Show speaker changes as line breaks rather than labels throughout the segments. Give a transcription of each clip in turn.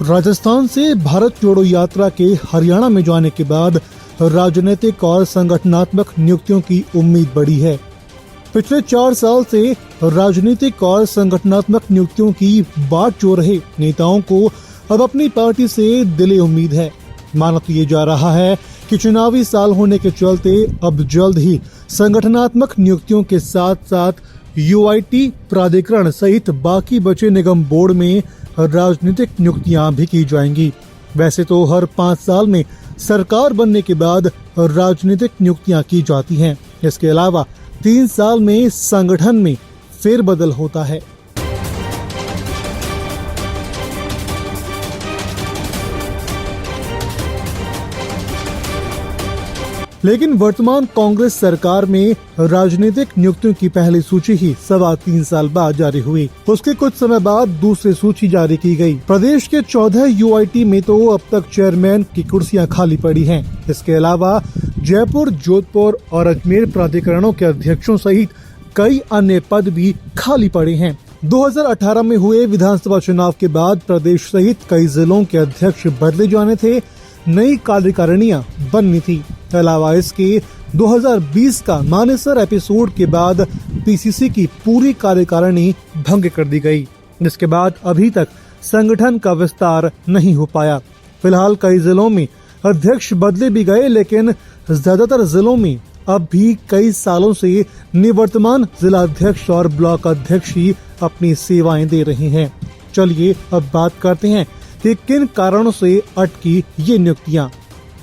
राजस्थान से भारत जोड़ो यात्रा के हरियाणा में जाने के बाद राजनीतिक और संगठनात्मक नियुक्तियों की उम्मीद बढ़ी है। पिछले 4 साल से राजनीतिक और संगठनात्मक नियुक्तियों की बाट जोड़ रहे नेताओं को अब अपनी पार्टी से दिली उम्मीद है। माना तो ये जा रहा है कि चुनावी साल होने के चलते अब जल्द ही संगठनात्मक नियुक्तियों के साथ साथ यूआईटी प्राधिकरण सहित बाकी बचे निगम बोर्ड में राजनीतिक नियुक्तियां भी की जाएंगी। वैसे तो हर 5 साल में सरकार बनने के बाद राजनीतिक नियुक्तियां की जाती हैं। इसके अलावा 3 साल में संगठन में फेरबदल होता है। लेकिन वर्तमान कांग्रेस सरकार में राजनीतिक नियुक्तियों की पहली सूची ही 3.25 साल बाद जारी हुई। उसके कुछ समय बाद दूसरी सूची जारी की गई। प्रदेश के 14 यूआईटी में तो अब तक चेयरमैन की कुर्सियां खाली पड़ी हैं। इसके अलावा जयपुर, जोधपुर और अजमेर प्राधिकरणों के अध्यक्षों सहित कई अन्य पद भी खाली पड़े हैं। 2018 में हुए विधानसभा चुनाव के बाद प्रदेश सहित कई जिलों के अध्यक्ष बदले जाने थे, नई कार्यकारिणियां बननी थी। अलावा इसके 2020 का मानेसर एपिसोड के बाद पीसीसी की पूरी कार्यकारिणी भंग कर दी गई। जिसके बाद अभी तक संगठन का विस्तार नहीं हो पाया। फिलहाल कई जिलों में अध्यक्ष बदले भी गए, लेकिन ज्यादातर जिलों में अब भी कई सालों से निवर्तमान जिला अध्यक्ष और ब्लॉक अध्यक्ष ही अपनी सेवाएं दे रहे हैं। चलिए अब बात करते हैं कि किन कारणों से अटकी ये नियुक्तियां,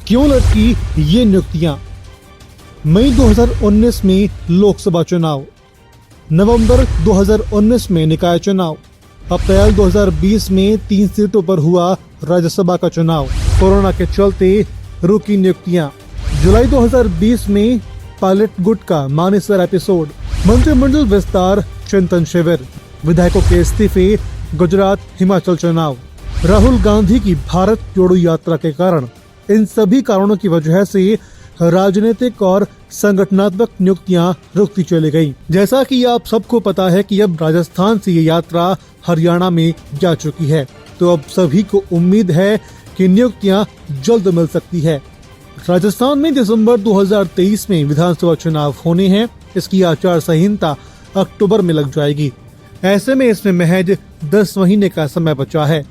क्यों लटकी ये नियुक्तियां। मई 2019 में लोकसभा चुनाव, नवंबर 2019 में निकाय चुनाव, अप्रैल 2020 में 3 सीटों पर हुआ राज्यसभा का चुनाव। कोरोना के चलते रुकी नियुक्तियां। जुलाई 2020 में पायलट गुट का मानेसर एपिसोड, मंत्रिमंडल विस्तार, चिंतन शिविर, विधायकों के इस्तीफे, गुजरात, हिमाचल चुनाव, राहुल गांधी की भारत जोड़ो यात्रा के कारण। इन सभी कारणों की वजह से राजनीतिक और संगठनात्मक नियुक्तियां रुकती चली गयी। जैसा कि आप सबको पता है कि अब राजस्थान से ये यात्रा हरियाणा में जा चुकी है, तो अब सभी को उम्मीद है कि नियुक्तियां जल्द मिल सकती है। राजस्थान में दिसंबर 2023 में विधानसभा चुनाव होने हैं। इसकी आचार संहिता अक्टूबर में लग जाएगी। ऐसे में इसमें महज 10 महीने का समय बचा है।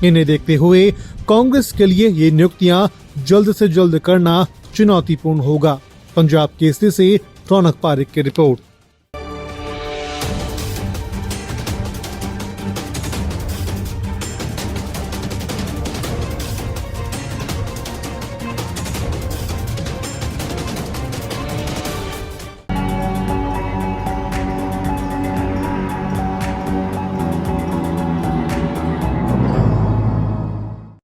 इन्हें देखते हुए कांग्रेस के लिए ये नियुक्तियां जल्द से जल्द करना चुनौतीपूर्ण होगा। पंजाब केसरी से रौनक पारिक की रिपोर्ट।